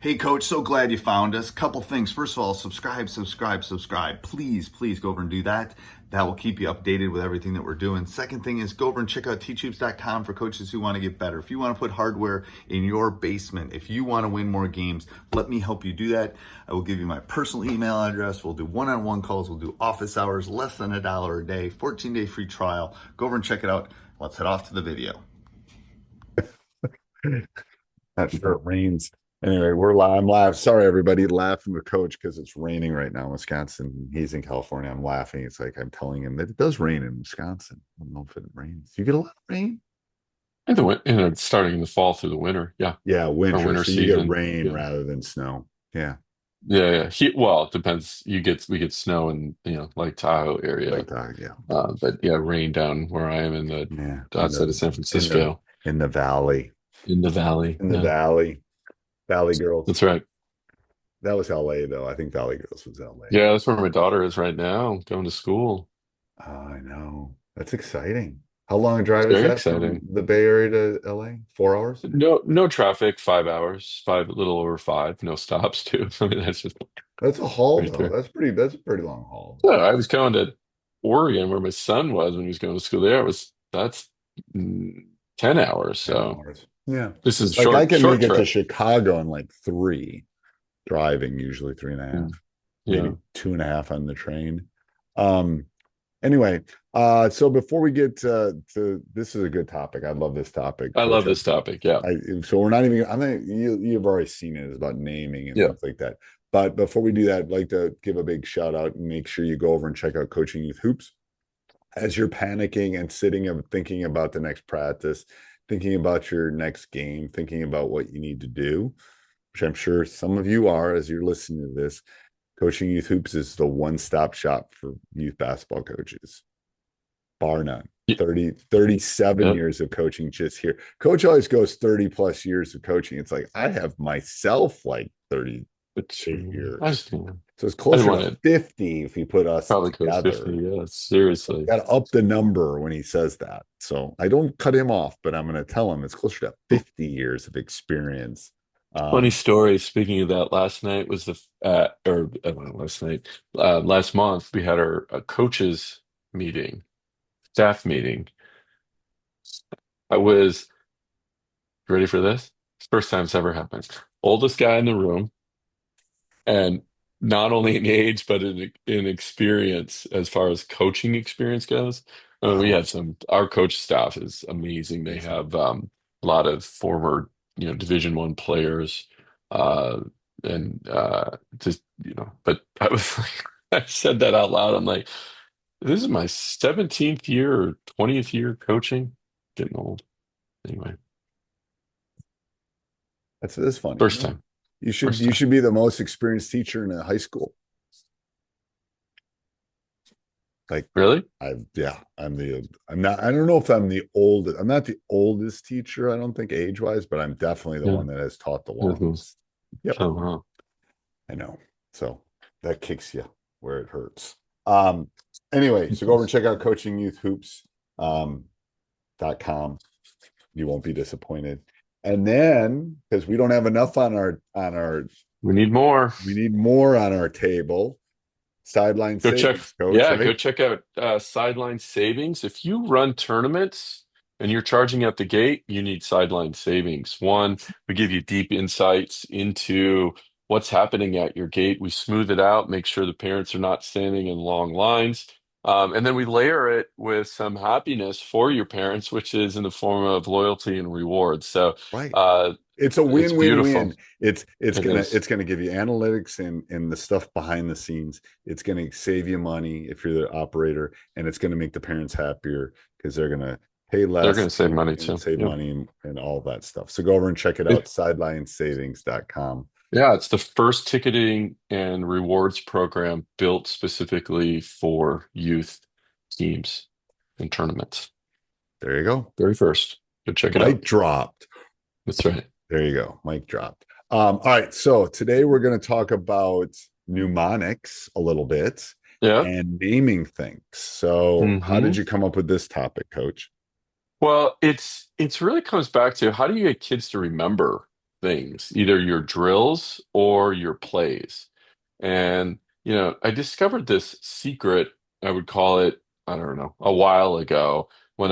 Hey, Coach, so glad you found us. Couple things. First of all, subscribe. Please go over and do that. That will keep you updated with everything that we're doing. Second thing is go over and check out teachhoops.com for coaches who want to get better. If you want to put hardware in your basement, if you want to win more games, let me help you do that. I will give you my personal email address. We'll do one-on-one calls. We'll do office hours, less than $1 a day, 14-day free trial. Go over and check it out. Let's head off to the video. Not sure it rains. Anyway, we're live. I'm live. Sorry, everybody, laughing with Coach because it's raining right now in Wisconsin. He's in California. I'm laughing. It's like I'm telling him that it does rain in Wisconsin. I don't know if it rains. You get a lot of rain? And it's starting in the fall through the winter. Yeah. Yeah, Our winter. winter So you get season. rain Yeah. rather than snow. Yeah, Yeah. Well, it depends. We get snow in, like Tahoe area. like that. Yeah, But yeah, rain down where I am in the yeah. outside of San In the Francisco in the valley, in the valley. in the Yeah. valley, Valley Girls. That's right. That was L.A. though. I think Valley Girls was L.A. Yeah, that's where my daughter is right now, going to school. Oh, I know. That's exciting. How long a It's drive is very that from exciting. the Bay Area to LA? 4 hours? No traffic, 5 hours, a little over five, no stops too. I mean, that's just That's a haul right though. there. That's a pretty long haul. Yeah, I was going to Oregon where my son was when he was going to school there. That's mm, 10 hours. 10 So hours. Yeah. this is Like I can make short it to trip. Chicago in like three, driving usually three and a half, Mm, maybe Yeah. two and a half on the train. Um, anyway, so before we get to this is a good topic. I love this topic, I love Coach. this topic. Yeah. So we're not even. I mean, you've already seen it. It's about naming and Yeah. things like that. But before we do that, I'd like to give a big shout out and make sure you go over and check out Coaching Youth Hoops as you're panicking and sitting and thinking about the next practice, thinking about your next game, thinking about what you need to do, which I'm sure some of you are as you're listening to this. Coaching Youth Hoops is the one-stop shop for youth basketball coaches, bar none. Y- 37 Yep. years of coaching just here. Coach always goes 30 plus years of coaching. It's like I have myself like 38 I years. just, I So it's didn't closer want to to 50 if you put us probably close 50. together. Yeah. Seriously. Got to up the number when he says that. So I don't cut him off, but I'm going to tell him it's closer to 50 years of experience. Funny Um, story. Speaking of that, last night was or last night, last month, we had our coaches meeting, staff meeting. I was ready for this. First time it's ever happened. Oldest guy in the room, and not only in age, but in experience as far as coaching experience goes. I mean, we wow. have our coach staff is amazing. They Amazing. have a lot of former, Division One players, uh, and just, but I was like, I said that out loud. I'm like, this is my 17th year or 20th year coaching. Getting old. Anyway, That's funny. first No, time, you should first you time. should be the most experienced teacher in a high school. Like Really? I'm not I don't know if I'm the oldest. I'm not the oldest teacher, I don't think age-wise, but I'm definitely the Yeah. one that has taught the Mhm. longest. Yep, Oh, wow. I know. So that kicks you where it hurts. Anyway, so go over and check out Coaching Youth Hoops .com. You won't be disappointed. And then because we don't have enough on our We need more. we need more on our table. Sideline Go check, savings, coach, yeah, right? go check out Sideline Savings. If you run tournaments and you're charging at the gate, you need Sideline Savings. One, we give you deep insights into what's happening at your gate. We smooth it out, make sure the parents are not standing in long lines. And then we layer it with some happiness for your parents, which is in the form of loyalty and rewards. So Right. uh, It's a it's beautiful. win-win-win. It's It gonna is. give you analytics and the stuff behind the scenes. It's gonna save you money if you're the operator, and it's gonna make the parents happier because they're gonna pay They're less going to save money and too. save Yeah. money and all that stuff. So go over and check it out, sidelinesavings.com. Yeah, it's the first ticketing and rewards program built specifically for youth teams and tournaments. There you go. Very first. Go check it Mic out. dropped. That's right. There you go. Mic dropped. All right. So today we're going to talk about mnemonics a little bit Yeah. and naming things. So how hmm did you come up with this topic, Coach? Well, it's really comes back to how do you get kids to remember? things, either your drills or your plays. And, I discovered this secret, I would call it, I don't know, a while ago when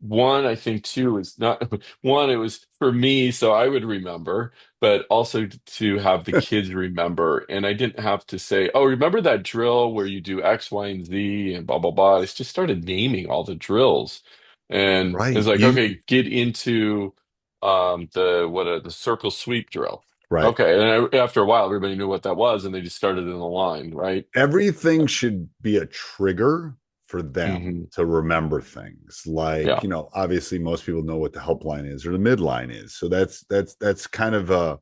one, I think two is not, one, it was for me, so I would remember, but also to have the kids remember. And I didn't have to say, oh, remember that drill where you do X, Y, and Z and blah, blah, blah. I just started naming all the drills. And it's Right. like, okay, get into the circle sweep drill. Right. Okay, and after a while, everybody knew what that was, and they just started in the line, right? Everything should be a trigger for them Hmm. to remember things. Like, Yeah. obviously most people know what the help line is or the midline is. So that's kind of a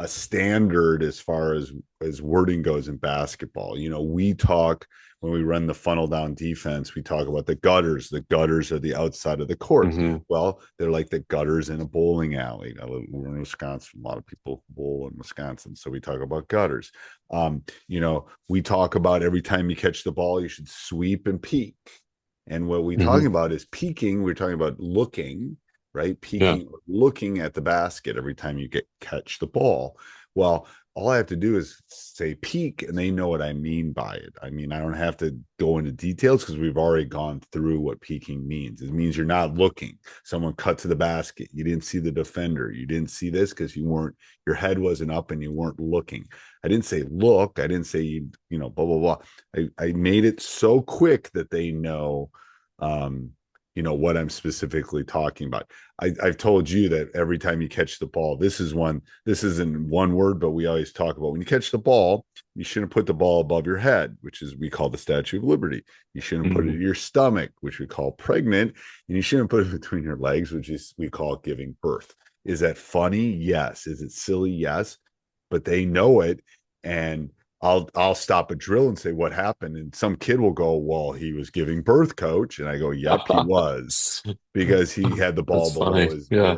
standard as far as wording goes in basketball. We talk when we run the funnel down defense, we talk about the gutters. The gutters are the outside of the court. Hmm. Well, they're like the gutters in a bowling alley. We're in Wisconsin. A lot of people bowl in Wisconsin. So we talk about gutters. We talk about every time you catch the ball, you should sweep and peek. And what we're Hmm. talking about is peeking. We're talking about looking, right? Yeah. Peeking, looking at the basket every time you catch the ball. Well, all I have to do is say peek, and they know what I mean by it. I mean, I don't have to go into details because we've already gone through what peeking means. It means you're not looking. Someone cut to the basket. You didn't see the defender. You didn't see this because your head wasn't up and you weren't looking. I didn't say look. I didn't say blah blah blah. I made it so quick that they know, um, what I'm specifically talking about. I've told you that every time you catch the ball, this isn't one word, but we always talk about when you catch the ball, you shouldn't put the ball above your head, which is we call the Statue of Liberty. You shouldn't put it Hmm. in your stomach, which we call pregnant, and you shouldn't put it between your legs, which is we call giving birth. Is that funny? Yes. Is it silly? Yes. But they know it, and I'll stop a drill and say what happened, and some kid will go, "Well, he was giving birth, coach," and I go, "Yep, he was." Because he had the ball That's funny. Yeah.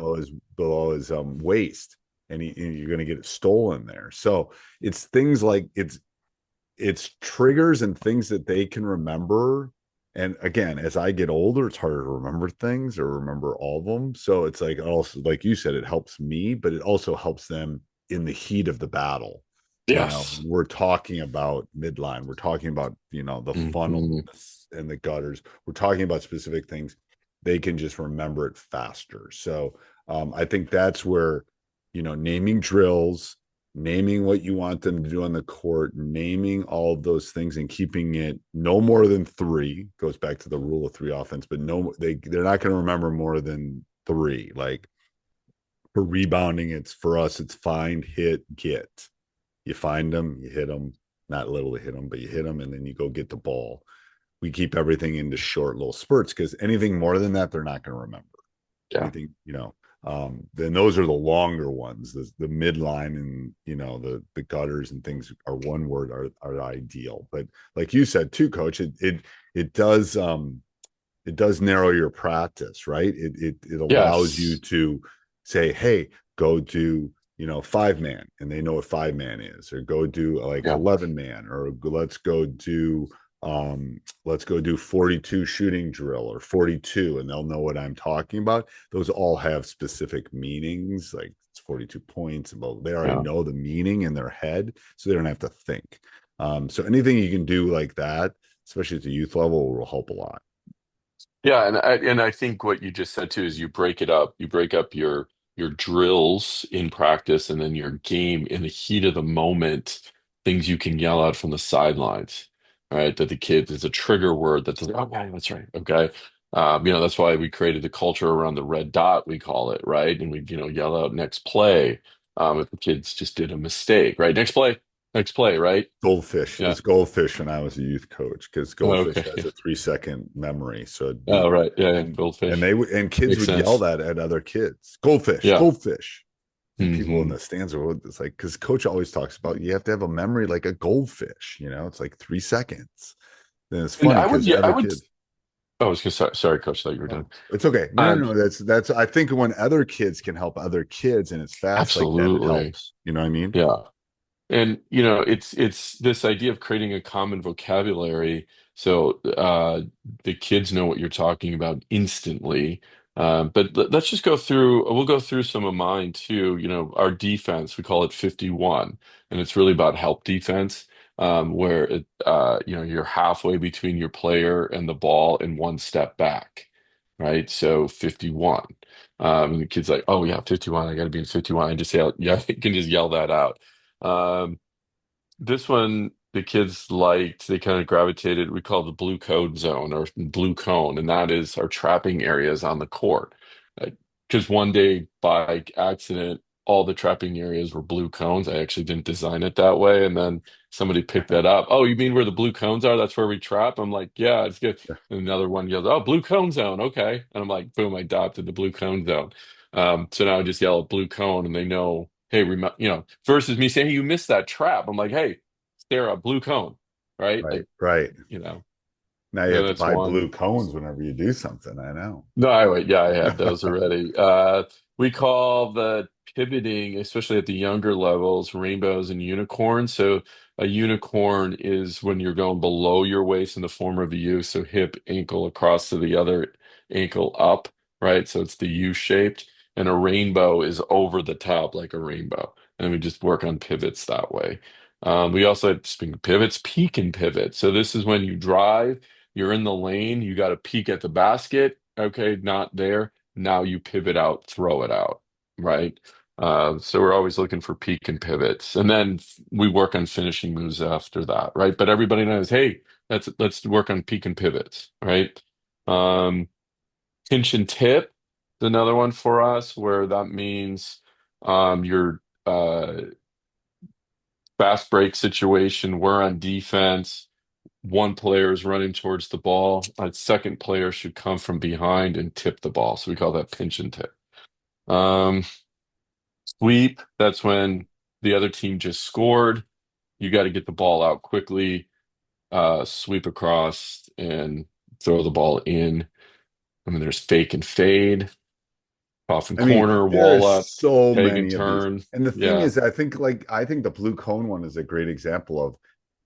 below his waist, and you're going to get it stolen there. So it's things like it's triggers and things that they can remember. And again, as I get older, it's harder to remember things or remember all of them. So it's like also, like you said, it helps me, but it also helps them in the heat of the battle. Yes. We're talking about midline. We're talking about, the funnel Hmm. and the gutters. We're talking about specific things. They can just remember it faster. So I think that's where, naming drills, naming what you want them to do on the court, naming all of those things and keeping it no more than three, goes back to the rule of three offense, but no, they're not going to remember more than three. Like for rebounding, for us, it's find, hit, get. You find them, you hit them, not literally hit them, but you hit them, and then you go get the ball. We keep everything into short little spurts because anything more than that, they're not going to remember. Yeah. Anything, then those are the longer ones. The midline and the gutters and things are one word are ideal. But like you said too, coach, it does narrow your practice, right? It allows you Yes. to say, hey, go do 5-man, and they know what 5-man is, or go do like Yeah. 11-man, or let's go do 42 shooting drill or 42, and they'll know what I'm talking about. Those all have specific meanings, like it's 42 points, but they already Yeah. know the meaning in their head, so they don't have to think. So anything you can do like that, especially at the youth level, will help a lot. Yeah, and I think what you just said too is you break it up. You break up your drills in practice and then your game in the heat of the moment, things you can yell out from the sidelines, right? That the kids is a trigger word that says, okay, that's right. Okay. That's why we created the culture around the red dot, we call it, right? And we, yell out next play. If the kids just did a mistake, right? Next play, right? Goldfish. Yeah. It's goldfish when I was a youth coach because goldfish Okay. has a 3-second memory. So it'd Oh, be right. Yeah, yeah. and Goldfish. and kids Makes would yell sense. that at other kids. Goldfish, Yeah. goldfish. And people in Hmm. the stands are it's like because coach always talks about you have to have a memory like a goldfish. It's like 3 seconds. Then it's And funny I would, because yeah, I other would. kids. Oh, I was gonna sorry, Coach, I thought you were done. Oh, it's okay. No, Um, no, no. That's. I think when other kids can help other kids and it's fast like that, it Absolutely, helps. You know what I mean? yeah. And it's this idea of creating a common vocabulary so the kids know what you're talking about instantly. But let's just go through, we'll go through some of mine too. Our defense, we call it 51, and it's really about help defense, where you're halfway between your player and the ball and one step back, right? So 51. And the kid's like, oh yeah, 51, I got to be in 51. I just yell, yeah, I can just yell that out. Um, this one, the kids liked, they kind of gravitated, we call it the blue code zone or blue cone, and that is our trapping areas on the court. Because one day by accident, all the trapping areas were blue cones. I actually didn't design it that way. And then somebody picked that up. Oh, you mean where the blue cones are? That's where we trap? I'm like, yeah, it's good. And another one yells, oh, blue cone zone. Okay. And I'm like, boom, I adopted the blue cone zone. So now I just yell at blue cone and they know, hey, versus me saying, hey, you missed that trap. I'm like, hey, Sarah, blue cone, right? Right, Like, right. you know, Now you and have to that's buy one. blue cones whenever you do something. I know. No, yeah, I have those already. We call the pivoting, especially at the younger levels, rainbows and unicorns. So a unicorn is when you're going below your waist in the form of a U, so hip, ankle across to the other ankle up, right? So it's the U shaped. And a rainbow is over the top like a rainbow. And we just work on pivots that way. We also have, speaking of pivots, peek and pivot. So this is when you drive. You're in the lane, you got to peek at the basket. Okay, not there. Now you pivot out, throw it out, right? So we're always looking for peek and pivots. And then we work on finishing moves after that, right? But everybody knows, hey, let's work on peek and pivots, right? Um, Pinch and tip is another one for us where that means your fast break situation, we're on defense. One player is running towards the ball. A second player should come from behind and tip the ball. So we call that pinch and tip. Um, Sweep, that's when the other team just scored. You got to get the ball out quickly, sweep across, and throw the ball in. I mean, there's fake and fade, off and I mean, corner, there are wall up, so tag and many of these. turn. And the thing Yeah, is, I think the blue cone one is a great example of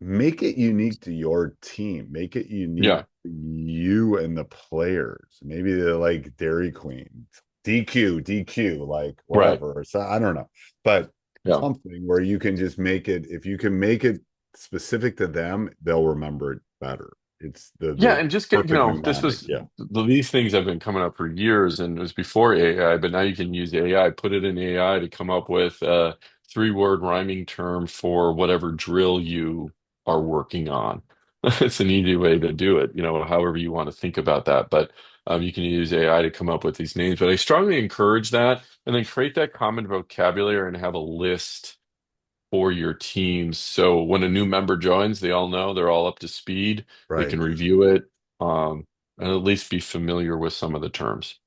make it unique to your team. Make it unique yeah, to you and the players. Maybe they're like Dairy Queen, DQ, like right. whatever. So I don't know. But Yeah. something where you can just make it, if you can make it specific to them, they'll remember it better. It's Yeah, the and just get, perfect this mnemonic. was Yeah. these things have been coming up for years and it was before AI, but now you can use AI, put it in AI to come up with a three-word rhyming term for whatever drill you are working on. It's an easy way to do it, however you want to think about that. But you can use AI to come up with these names. But I strongly encourage that and then create that common vocabulary and have a list for your teams. So when a new member joins, they all know they're all up to speed. They Right. can review it, and at least be familiar with some of the terms.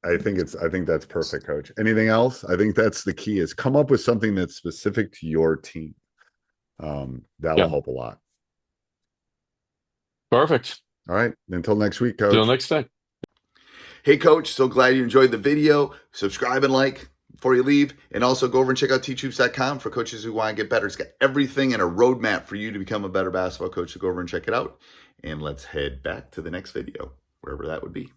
I think that's perfect, coach. Anything else? I think that's the key is come up with something that's specific to your team. That'll Yeah, help a lot. perfect. All right. Until next week, Till coach. next time. Hey, Coach, so glad you enjoyed the video. Subscribe and like before you leave. And also go over and check out teachhoops.com for coaches who want to get better. It's got everything and a roadmap for you to become a better basketball coach. So go over and check it out. And let's head back to the next video, wherever that would be.